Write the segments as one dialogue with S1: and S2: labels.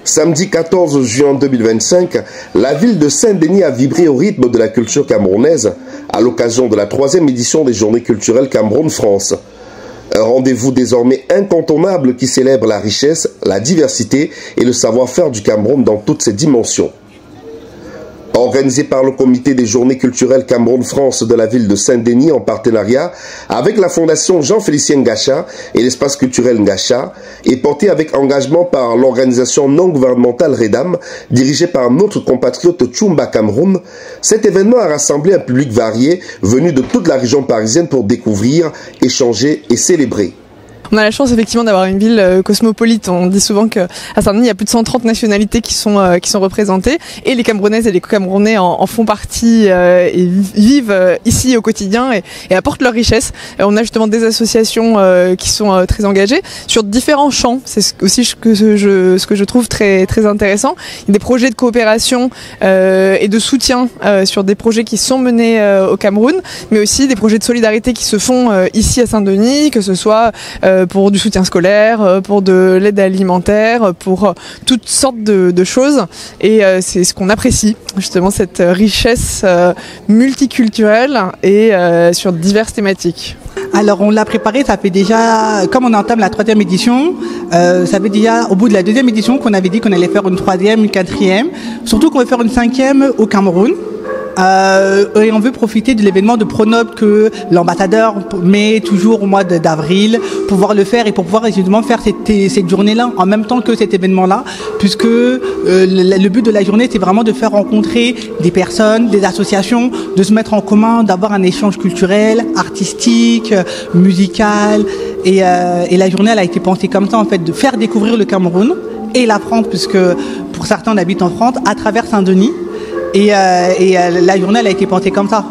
S1: Samedi 14 juin 2025, la ville de Saint-Denis a vibré au rythme de la culture camerounaise à l'occasion de la 3e édition des Journées culturelles Cameroun-France. Un rendez-vous désormais incontournable qui célèbre la richesse, la diversité et le savoir-faire du Cameroun dans toutes ses dimensions. Organisé par le comité des Journées culturelles Cameroun-France de la ville de Saint-Denis en partenariat avec la fondation Jean-Félicien Ngacha et l'espace culturel Ngacha et porté avec engagement par l'organisation non gouvernementale Redam dirigée par notre compatriote Tchoumba Cameroun, cet événement a rassemblé un public varié venu de toute la région parisienne pour découvrir, échanger et célébrer.
S2: On a la chance effectivement d'avoir une ville cosmopolite. On dit souvent qu'à Saint-Denis, il y a plus de 130 nationalités qui sont représentées et les Camerounaises et les Camerounais en font partie et vivent ici au quotidien et apportent leur richesse. On a justement des associations qui sont très engagées sur différents champs. C'est aussi ce que je trouve très, très intéressant. Il y a des projets de coopération et de soutien sur des projets qui sont menés au Cameroun, mais aussi des projets de solidarité qui se font ici à Saint-Denis, que ce soit pour du soutien scolaire, pour de l'aide alimentaire, pour toutes sortes de choses. Et c'est ce qu'on apprécie, justement, cette richesse multiculturelle et sur diverses thématiques.
S3: Alors on l'a préparé, ça fait déjà, comme on entame la 3e édition, ça fait déjà au bout de la 2e édition qu'on avait dit qu'on allait faire une 3e, une 4e, surtout qu'on veut faire une 5e au Cameroun. Et on veut profiter de l'événement de Pronob que l'ambassadeur met toujours au mois d'avril, pouvoir le faire et pour pouvoir justement faire cette journée-là en même temps que cet événement-là, puisque le but de la journée, c'est vraiment de faire rencontrer des personnes, des associations, de se mettre en commun, d'avoir un échange culturel, artistique, musical. Et la journée, elle a été pensée comme ça, en fait, de faire découvrir le Cameroun et la France, puisque pour certains, on habite en France, à travers Saint-Denis. Et la journée, elle a été pensée comme ça.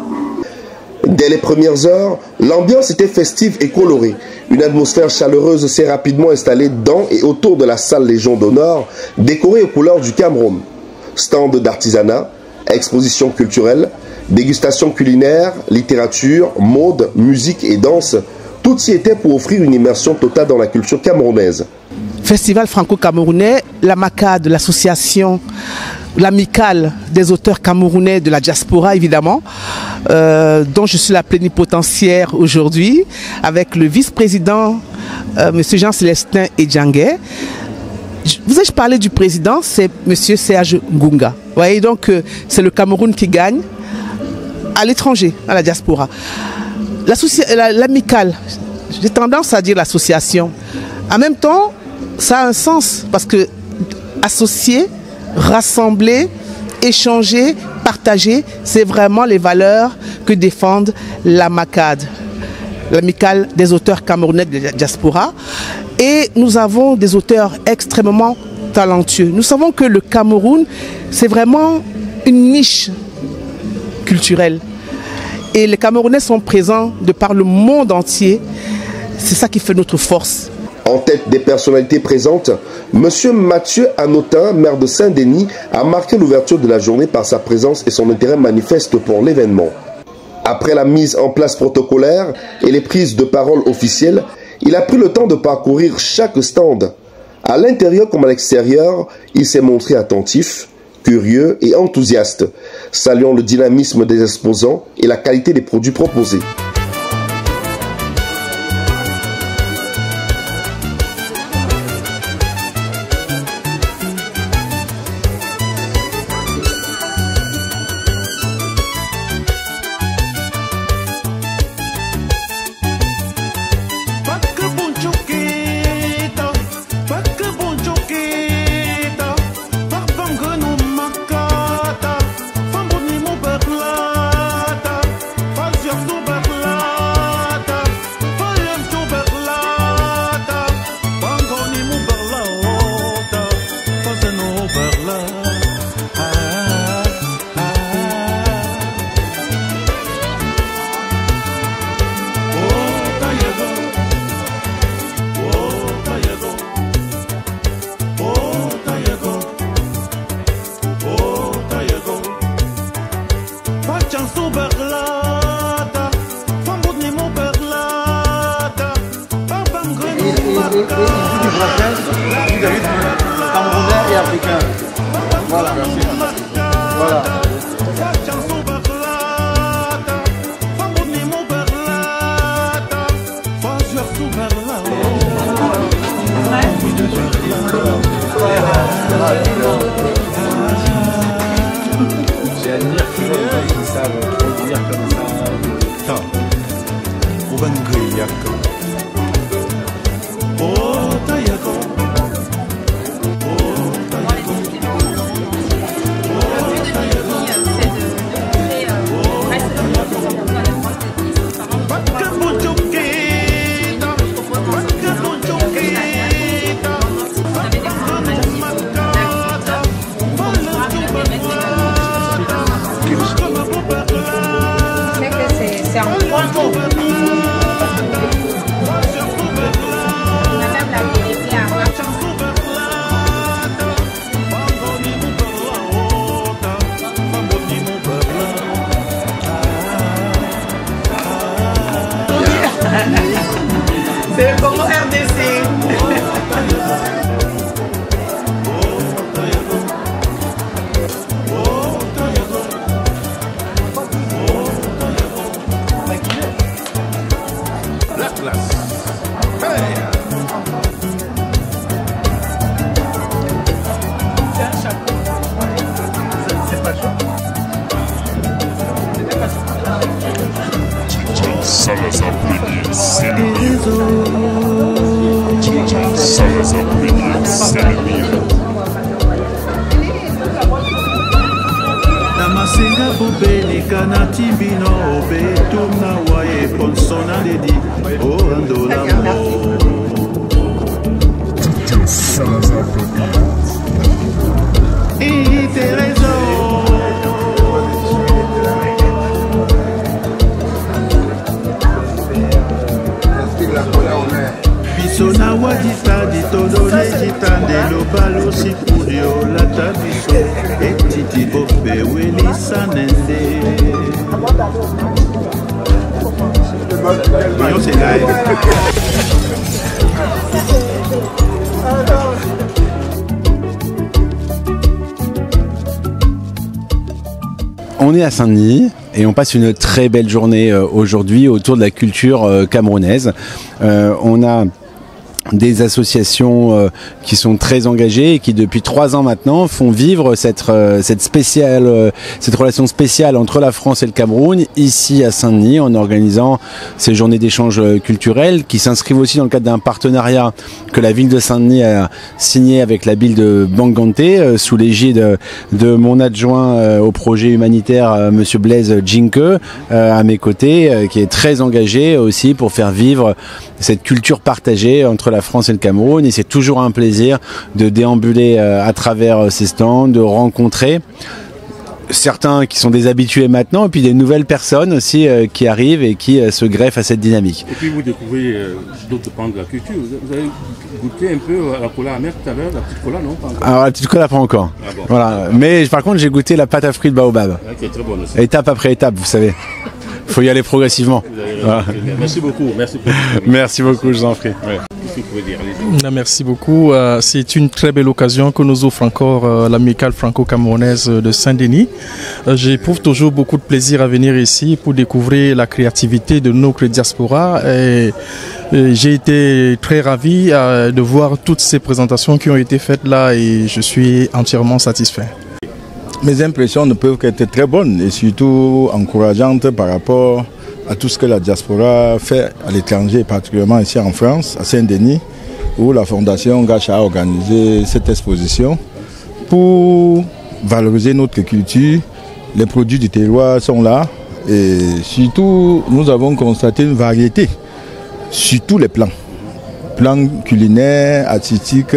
S1: Dès les premières heures, l'ambiance était festive et colorée. Une atmosphère chaleureuse s'est rapidement installée dans et autour de la salle Légion d'honneur, décorée aux couleurs du Cameroun. Stand d'artisanat, exposition culturelle, dégustation culinaire, littérature, mode, musique et danse, tout y était pour offrir une immersion totale dans la culture camerounaise.
S4: Festival franco-camerounais, la MACAD, l'association, l'amicale des auteurs camerounais de la diaspora évidemment, dont je suis la plénipotentiaire aujourd'hui, avec le vice-président, M. Jean-Célestin Edjanguet. Vous ai-je parlé du président, c'est M. Serge Ngunga. Vous voyez donc, c'est le Cameroun qui gagne à l'étranger, à la diaspora. L'amicale, j'ai tendance à dire l'association. En même temps, ça a un sens parce que associer, rassembler, échanger, partager, c'est vraiment les valeurs que défendent la MACAD, l'amicale des auteurs camerounais de la diaspora. Et nous avons des auteurs extrêmement talentueux. Nous savons que le Cameroun, c'est vraiment une niche culturelle. Et les Camerounais sont présents de par le monde entier. C'est ça qui fait notre force.
S1: En tête des personnalités présentes, M. Mathieu Anotin, maire de Saint-Denis, a marqué l'ouverture de la journée par sa présence et son intérêt manifeste pour l'événement. Après la mise en place protocolaire et les prises de parole officielles, il a pris le temps de parcourir chaque stand. À l'intérieur comme à l'extérieur, il s'est montré attentif, curieux et enthousiaste, saluant le dynamisme des exposants et la qualité des produits proposés.
S5: Faz africain. Voilà, merci. Voilà.
S6: J'admire qu'ils savent produire comme ça.
S7: C'est en 3 mots. On a même la vérité à voir.
S4: C'est le Congo RDC.
S8: Salazar Premier, c'est le mieux. Salazar Premier, c'est le mieux.
S9: Namasenga bobelika na timbino obetumna waye ponsona dedi oandola mo.
S8: Salazar Premier.
S9: Iterezo. Bisona wadita ditodone jitande lobalo sikudio lata biso etiti bope weli sanende. Voyons c'est là.
S10: On est à Saint-Denis et on passe une très belle journée aujourd'hui autour de la culture camerounaise. On a des associations qui sont très engagées et qui depuis 3 ans maintenant font vivre cette relation spéciale entre la France et le Cameroun ici à Saint-Denis en organisant ces journées d'échange culturels qui s'inscrivent aussi dans le cadre d'un partenariat que la ville de Saint-Denis a signé avec la ville de Banganté sous l'égide de mon adjoint au projet humanitaire monsieur Blaise Djinke à mes côtés qui est très engagé aussi pour faire vivre cette culture partagée entre la France et le Cameroun et c'est toujours un plaisir de déambuler à travers ces stands, de rencontrer certains qui sont des habitués maintenant et puis des nouvelles personnes aussi qui arrivent et qui se greffent à cette dynamique.
S11: Et puis vous découvrez d'autres pans de la culture. Vous avez goûté un peu à la cola amère tout à l'heure, la petite cola, non? Pas encore. Alors
S10: la petite cola pas encore. Ah bon. Voilà. Mais par contre j'ai goûté la pâte à fruits de baobab.
S11: Qui est très bonne aussi.
S10: Étape après étape, vous savez. Il faut y aller progressivement.
S11: Voilà. Merci beaucoup.
S10: Merci beaucoup, je vous en prie. Ouais.
S12: Merci beaucoup. C'est une très belle occasion que nous offre encore l'amicale franco-camerounaise de Saint-Denis. J'éprouve toujours beaucoup de plaisir à venir ici pour découvrir la créativité de notre diaspora. Et j'ai été très ravi de voir toutes ces présentations qui ont été faites là et je suis entièrement satisfait.
S5: Mes impressions ne peuvent qu'être très bonnes et surtout encourageantes par rapport à tout ce que la diaspora fait à l'étranger, particulièrement ici en France, à Saint-Denis, où la Fondation Gacha a organisé cette exposition pour valoriser notre culture. Les produits du terroir sont là et surtout nous avons constaté une variété sur tous les plans. Plans culinaires, artistiques,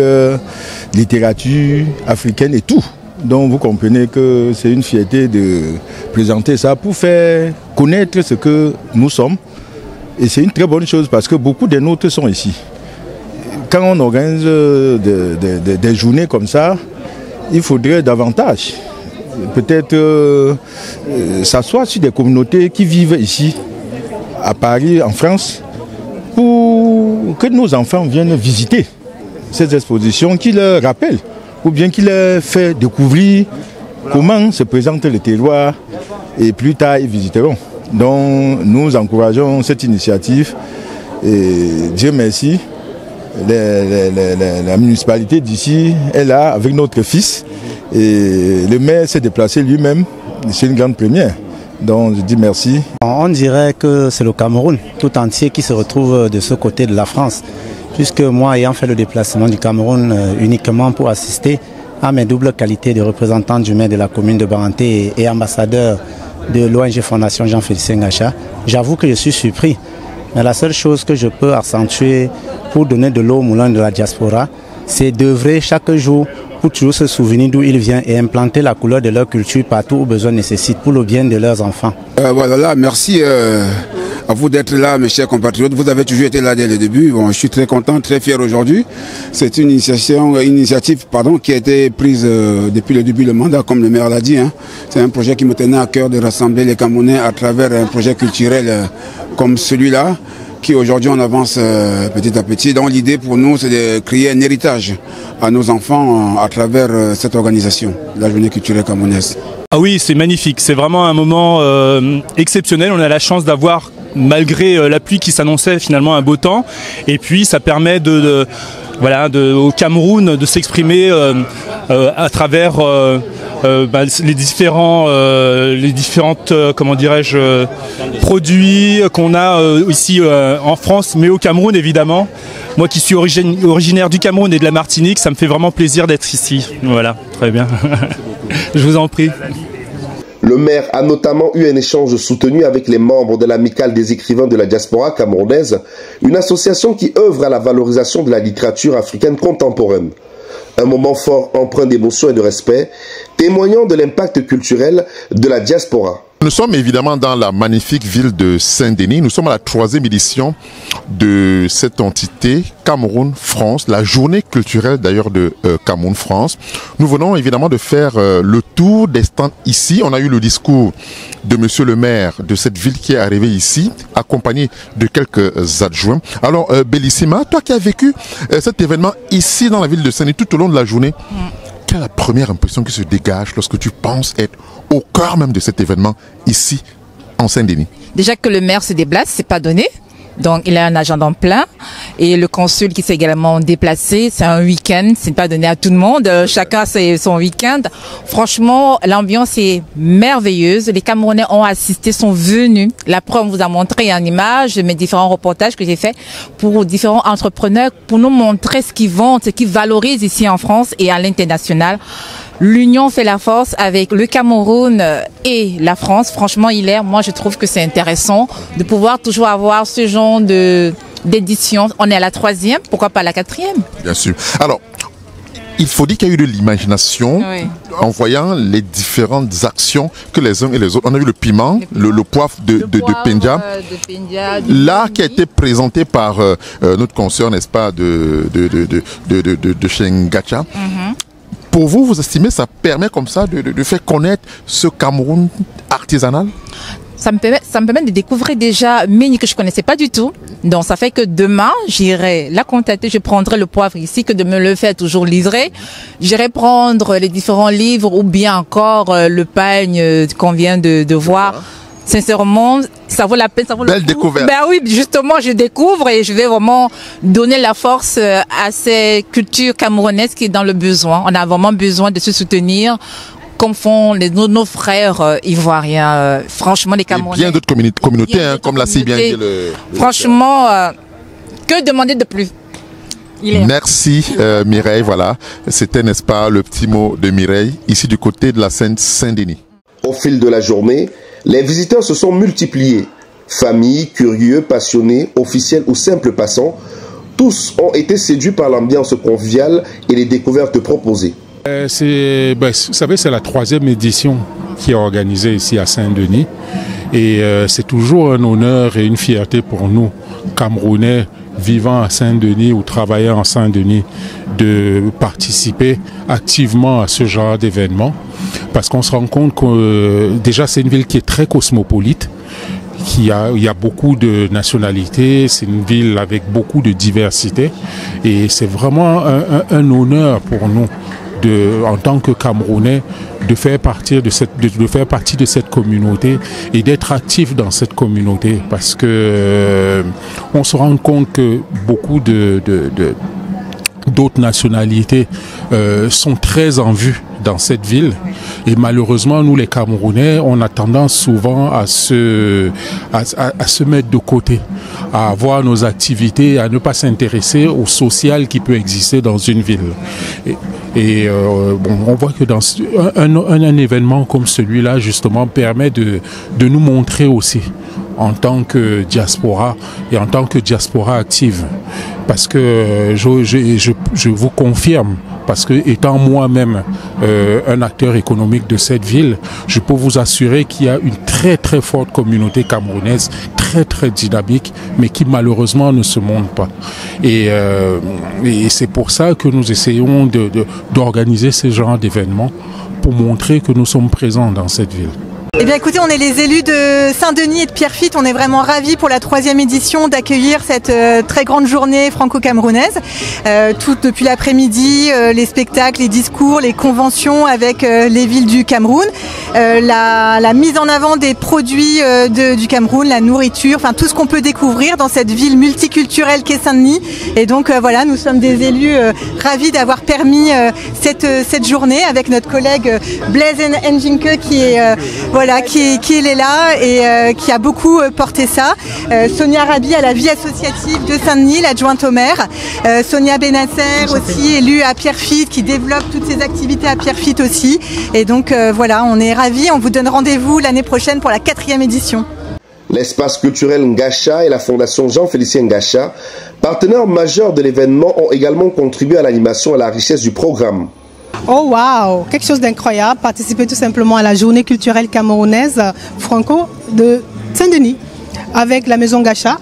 S5: littérature africaine et tout. Donc vous comprenez que c'est une fierté de présenter ça pour faire connaître ce que nous sommes. Et c'est une très bonne chose parce que beaucoup de nôtres sont ici. Quand on organise des journées comme ça, il faudrait davantage. Peut-être s'asseoir sur des communautés qui vivent ici, à Paris, en France, pour que nos enfants viennent visiter ces expositions qui leur rappellent ou bien qu'il leur fait découvrir comment se présente le terroir et plus tard ils visiteront. Donc nous encourageons cette initiative et Dieu merci, la municipalité d'ici est là avec notre fils et le maire s'est déplacé lui-même, c'est une grande première. Donc je dis merci.
S13: On dirait que c'est le Cameroun tout entier qui se retrouve de ce côté de la France, puisque moi ayant fait le déplacement du Cameroun uniquement pour assister à mes doubles qualités de représentant du maire de la commune de Baranté et ambassadeur de l'ONG Fondation Jean-Félicien Gacha, j'avoue que je suis surpris. Mais la seule chose que je peux accentuer pour donner de l'eau au moulin de la diaspora, c'est d'œuvrer chaque jour pour toujours se souvenir d'où ils viennent et implanter la couleur de leur culture partout où besoin nécessite pour le bien de leurs enfants.
S14: Voilà, merci à vous d'être là, mes chers compatriotes. Vous avez toujours été là dès le début. Bon, je suis très content, très fier aujourd'hui. C'est une initiative qui a été prise depuis le début du mandat, comme le maire l'a dit. Hein. C'est un projet qui me tenait à cœur de rassembler les Camerounais à travers un projet culturel comme celui-là, qui aujourd'hui on avance petit à petit. Donc l'idée pour nous, c'est de créer un héritage à nos enfants à travers cette organisation, la journée culturelle camerounaise.
S15: Ah oui, c'est magnifique, c'est vraiment un moment exceptionnel. On a la chance d'avoir, malgré la pluie qui s'annonçait, finalement un beau temps. Et puis ça permet au Cameroun de s'exprimer à travers les différentes comment dirais-je, produits qu'on a ici en France, mais au Cameroun évidemment. Moi qui suis originaire du Cameroun et de la Martinique, ça me fait vraiment plaisir d'être ici. Voilà, très bien. Je vous en prie.
S1: Le maire a notamment eu un échange soutenu avec les membres de l'Amicale des écrivains de la diaspora camerounaise, une association qui œuvre à la valorisation de la littérature africaine contemporaine. Un moment fort empreint d'émotion et de respect, témoignant de l'impact culturel de la diaspora.
S16: Nous sommes évidemment dans la magnifique ville de Saint-Denis. Nous sommes à la 3e édition de cette entité Cameroun-France, la journée culturelle d'ailleurs de Cameroun-France. Nous venons évidemment de faire le tour des stands ici. On a eu le discours de monsieur le maire de cette ville qui est arrivé ici, accompagné de quelques adjoints. Alors Bellissima, toi qui as vécu cet événement ici dans la ville de Saint-Denis tout au long de la journée, quelle est la première impression qui se dégage lorsque tu penses être au cœur même de cet événement ici en Saint-Denis? Déjà que le maire se déplace, c'est pas donné. Donc il a un agenda en plein et le consul qui s'est également déplacé, c'est un week-end, c'est pas donné à tout le monde, chacun c'est son week-end. Franchement, l'ambiance est merveilleuse, les Camerounais ont assisté, sont venus. La preuve, on vous a montré en image mes différents reportages que j'ai fait pour différents entrepreneurs pour nous montrer ce qu'ils vendent, ce qu'ils valorisent ici en France et à l'international. L'union fait la force avec le Cameroun et la France. Franchement, moi je trouve que c'est intéressant de pouvoir toujours avoir ce genre d'édition. On est à la 3e, pourquoi pas la 4e? Bien sûr. Alors, il faut dire qu'il y a eu de l'imagination en voyant les différentes actions que les uns et les autres. On a vu le piment, le poivre de Pendia, là qui a été présenté par notre consoeur, n'est-ce pas, de Chengacha. Pour vous, vous estimez que ça permet comme ça de faire connaître ce Cameroun artisanal? Ça me permet de découvrir déjà Méni que je ne connaissais pas du tout. Donc ça fait que demain, j'irai la contacter, je prendrai le poivre ici, que de me le faire toujours livrer. J'irai prendre les différents livres ou bien encore le peigne qu'on vient de voir. Sincèrement, ça vaut la peine, ça vaut le coup. Belle découverte. Ben oui, justement, je découvre et je vais vraiment donner la force à ces cultures camerounaises qui est dans le besoin. On a vraiment besoin de se soutenir, comme font nos frères ivoiriens. Franchement, les Camerounais. Et bien d'autres communautés, hein, comme l'a si bien dit le... Franchement, que demander de plus? Merci Mireille, voilà. C'était, n'est-ce pas, le petit mot de Mireille, ici du côté de la Saint-Denis.
S1: Au fil de la journée, les visiteurs se sont multipliés. Familles, curieux, passionnés, officiels ou simples passants, tous ont été séduits par l'ambiance conviviale et les découvertes proposées.
S17: Vous savez, c'est la 3e édition qui est organisée ici à Saint-Denis. Et c'est toujours un honneur et une fierté pour nous, Camerounais, vivant à Saint-Denis ou travaillant à Saint-Denis, de participer activement à ce genre d'événement. Parce qu'on se rend compte que déjà c'est une ville qui est très cosmopolite, il y a beaucoup de nationalités, c'est une ville avec beaucoup de diversité et c'est vraiment un honneur pour nous en tant que Camerounais, de faire partie de cette communauté et d'être actif dans cette communauté, parce que on se rend compte que beaucoup d'autres nationalités sont très en vue dans cette ville, et malheureusement nous les Camerounais on a tendance souvent à se mettre de côté, à avoir nos activités, à ne pas s'intéresser au social qui peut exister dans une ville. On voit que dans un événement comme celui-là justement permet de nous montrer aussi en tant que diaspora et en tant que diaspora active, parce que je vous confirme, parce que étant moi-même un acteur économique de cette ville, je peux vous assurer qu'il y a une très très forte communauté camerounaise, très très dynamique, mais qui malheureusement ne se montre pas. Et c'est pour ça que nous essayons d'organiser ce genre d'événements pour montrer que nous sommes présents dans cette ville.
S18: Eh bien écoutez, on est les élus de Saint-Denis et de Pierrefitte, on est vraiment ravis pour la 3e édition d'accueillir cette très grande journée franco-camerounaise. Tout depuis l'après-midi, les spectacles, les discours, les conventions avec les villes du Cameroun, la mise en avant des produits du Cameroun, la nourriture, enfin tout ce qu'on peut découvrir dans cette ville multiculturelle qu'est Saint-Denis. Et donc voilà, nous sommes des élus ravis d'avoir permis cette journée avec notre collègue Blaise Njinke qui est qui est là et qui a beaucoup porté ça. Sonia Rabi à la vie associative de Saint-Denis, l'adjointe au maire. Sonia Benasser aussi, élue à Pierrefitte, qui développe toutes ses activités à Pierrefitte aussi. Et donc voilà, on est ravis. On vous donne rendez-vous l'année prochaine pour la 4e édition.
S1: L'espace culturel Ngacha et la fondation Jean-Félicien Ngacha, partenaires majeurs de l'événement, ont également contribué à l'animation et à la richesse du programme.
S19: Oh waouh, quelque chose d'incroyable, participer tout simplement à la journée culturelle camerounaise franco de Saint-Denis avec la maison Ngacha,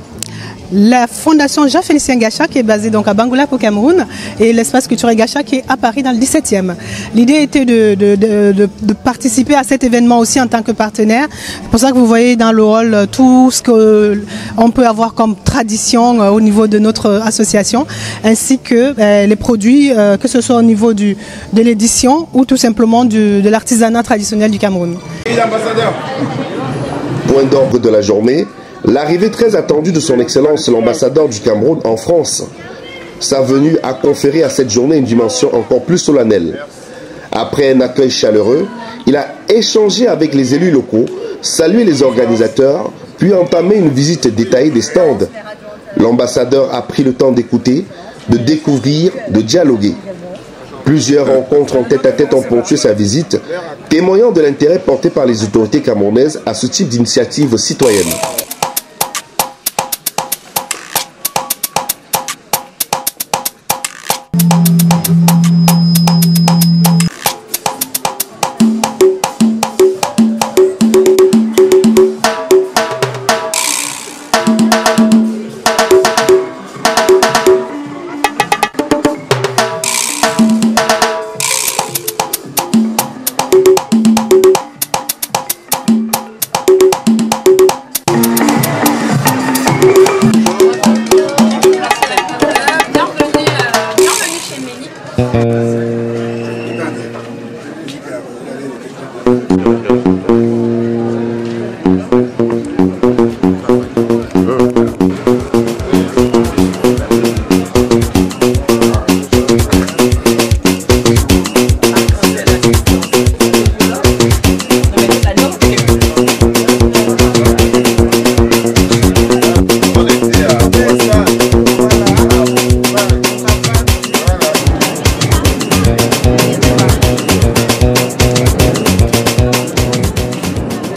S19: la fondation Jean-Félicien Ngacha qui est basée donc à Bangoulap au Cameroun et l'espace culturel Ngacha qui est à Paris dans le 17e. L'idée était de participer à cet événement aussi en tant que partenaire. C'est pour ça que vous voyez dans le hall tout ce qu'on peut avoir comme tradition au niveau de notre association, ainsi que les produits, que ce soit au niveau de l'édition ou tout simplement de l'artisanat traditionnel du Cameroun.
S1: Point d'orgue de la journée, l'arrivée très attendue de son Excellence l'ambassadeur du Cameroun en France. Sa venue a conféré à cette journée une dimension encore plus solennelle. Après un accueil chaleureux, il a échangé avec les élus locaux, salué les organisateurs, puis entamé une visite détaillée des stands. L'ambassadeur a pris le temps d'écouter, de découvrir, de dialoguer. Plusieurs rencontres en tête-à-tête ont ponctué sa visite, témoignant de l'intérêt porté par les autorités camerounaises à ce type d'initiative citoyenne.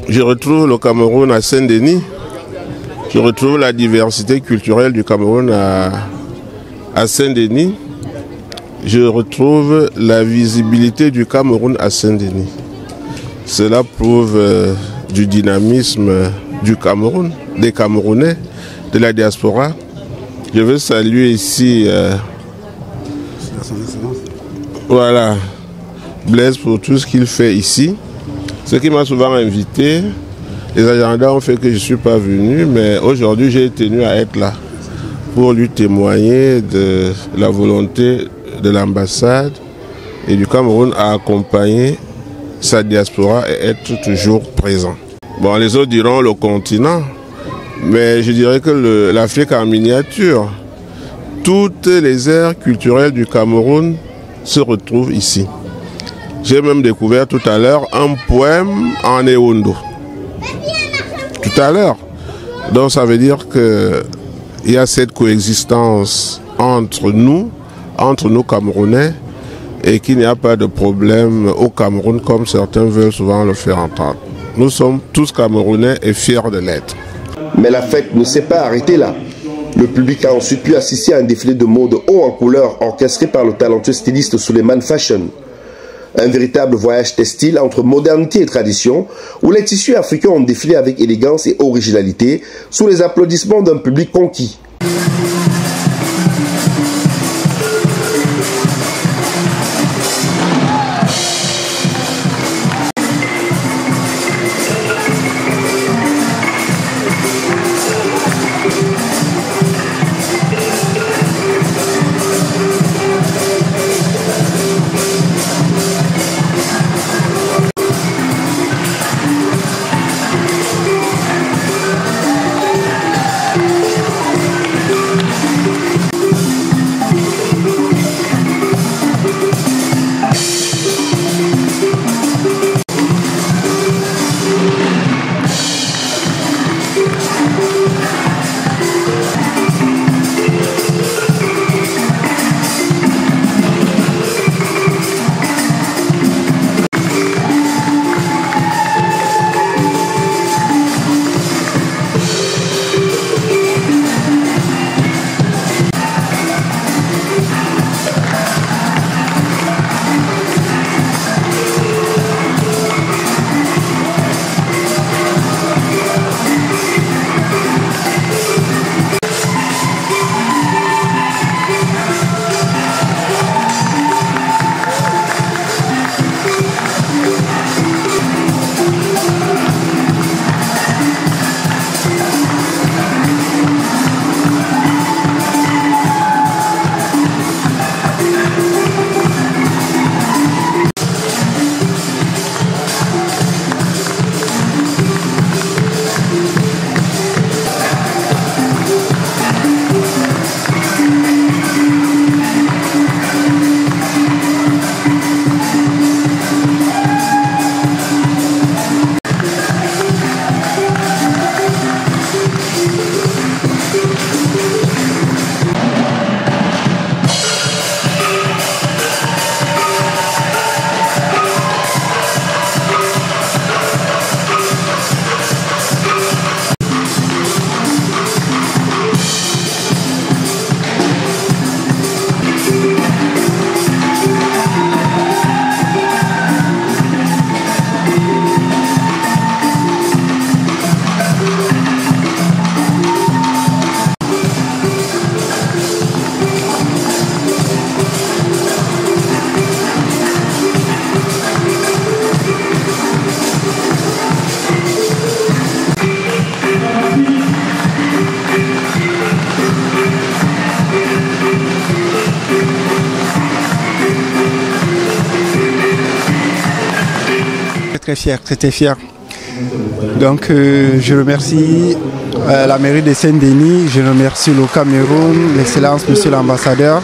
S20: Je retrouve le Cameroun à Saint-Denis. Je retrouve la diversité culturelle du Cameroun à Saint-Denis. Je retrouve la visibilité du Cameroun à Saint-Denis. Cela prouve du dynamisme du Cameroun, des Camerounais, de la diaspora. Je veux saluer ici voilà, Blaise pour tout ce qu'il fait ici. Ce qui m'a souvent invité, les agendas ont fait que je ne suis pas venu, mais aujourd'hui j'ai tenu à être là pour lui témoigner de la volonté de l'ambassade et du Cameroun à accompagner sa diaspora et être toujours présent. Bon, les autres diront le continent, mais je dirais que l'Afrique en miniature, toutes les aires culturelles du Cameroun se retrouvent ici. J'ai même découvert tout à l'heure un poème en Ewondo. Tout à l'heure. Donc ça veut dire qu'il y a cette coexistence entre nous Camerounais, et qu'il n'y a pas de problème au Cameroun comme certains veulent souvent le faire entendre. Nous sommes tous Camerounais et fiers de l'être.
S1: Mais la fête ne s'est pas arrêtée là. Le public a ensuite pu assister à un défilé de mode haut en couleur orchestré par le talentueux styliste Suleiman Fashion. Un véritable voyage textile entre modernité et tradition, où les tissus africains ont défilé avec élégance et originalité, sous les applaudissements d'un public conquis.
S21: Très fier. Donc je remercie la mairie de Saint-Denis, je remercie le Cameroun, l'excellence monsieur l'ambassadeur.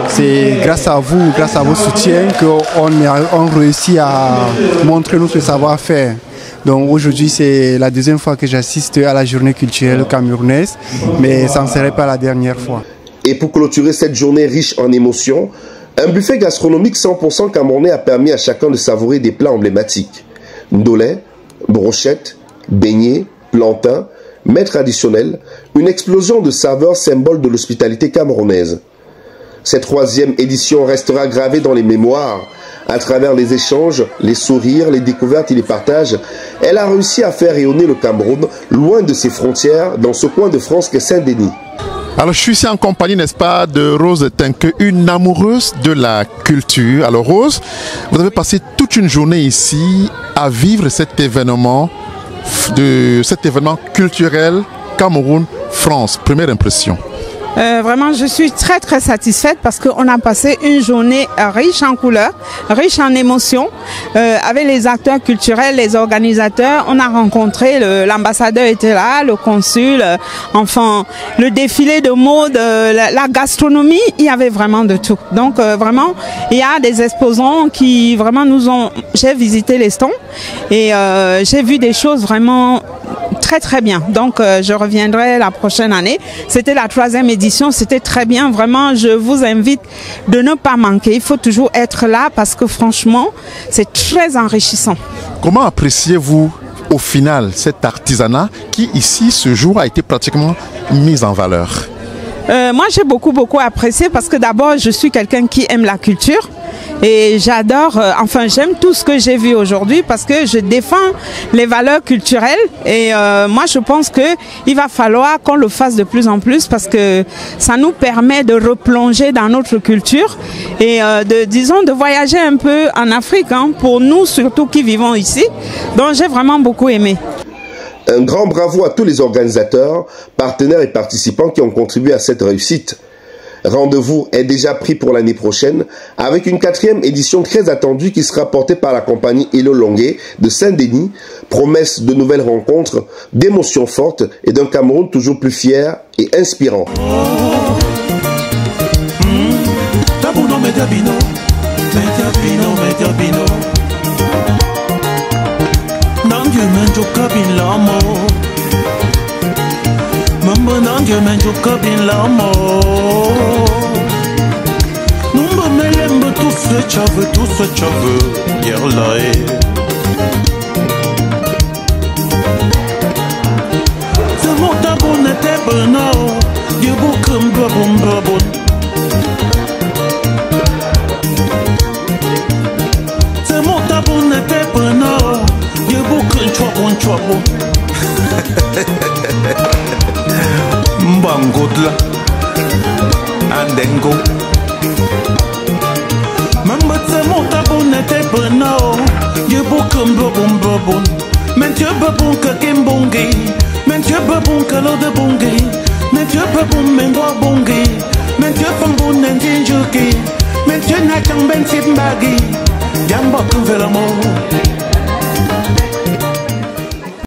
S21: C'est grâce à vous, grâce à vos soutiens qu'on réussit à montrer notre savoir-faire. Donc aujourd'hui c'est la deuxième fois que j'assiste à la journée culturelle camerounaise, mais ça ne serait pas la dernière fois.
S1: Et pour clôturer cette journée riche en émotions, un buffet gastronomique 100% camerounais a permis à chacun de savourer des plats emblématiques. Ndolé, brochettes, beignets, plantains, mets traditionnels, une explosion de saveurs symbole de l'hospitalité camerounaise. Cette troisième édition restera gravée dans les mémoires. À travers les échanges, les sourires, les découvertes et les partages, elle a réussi à faire rayonner le Cameroun loin de ses frontières, dans ce coin de France qu'est Saint-Denis.
S16: Alors je suis ici en compagnie, n'est-ce pas, de Rose Tinque, une amoureuse de la culture. Alors Rose, vous avez passé toute une journée ici à vivre cet événement culturel Cameroun-France. Première impression.
S2: Vraiment, je suis très très satisfaite parce qu'on a passé une journée riche en couleurs, riche en émotions, avec les acteurs culturels, les organisateurs. On a rencontré, l'ambassadeur était là, le consul, enfin le défilé de mode, la gastronomie, il y avait vraiment de tout. Donc vraiment, il y a des exposants qui vraiment nous ont... J'ai visité les stands et j'ai vu des choses vraiment très très bien. Donc je reviendrai la prochaine année. C'était la 3e édition, c'était très bien. Vraiment, je vous invite de ne pas manquer. Il faut toujours être là parce que franchement, c'est très enrichissant.
S16: Comment appréciez-vous au final cet artisanat qui ici ce jour a été pratiquement mis en valeur?
S2: Moi j'ai beaucoup apprécié parce que d'abord je suis quelqu'un qui aime la culture. Et j'adore, enfin j'aime tout ce que j'ai vu aujourd'hui parce que je défends les valeurs culturelles et moi je pense qu'il va falloir qu'on le fasse de plus en plus parce que ça nous permet de replonger dans notre culture et de voyager un peu en Afrique, hein, pour nous surtout qui vivons ici. Donc j'ai vraiment beaucoup aimé.
S1: Un grand bravo à tous les organisateurs, partenaires et participants qui ont contribué à cette réussite. Rendez-vous est déjà pris pour l'année prochaine avec une 4e édition très attendue qui sera portée par la compagnie Elo Longuet de Saint-Denis, promesse de nouvelles rencontres, d'émotions fortes et d'un Cameroun toujours plus fier et inspirant.
S9: Tout ce chave, hier là c'est mon tabou n'était pas non, Dieu boucum babum. C'est mon tabou n'était pas non, Dieu boucum chouabon. Mbangotla, Andengo. C'est mon tabou n'était pas non, Dieu boucum babum. Mais Dieu babum que kimbongi, mais Dieu babum que l'eau de bongi, mais Dieu babum mengoa bongi, mais Dieu babum n'entinjuki, mais Dieu n'a qu'un ben simbagi, Yamba kun fait l'amour.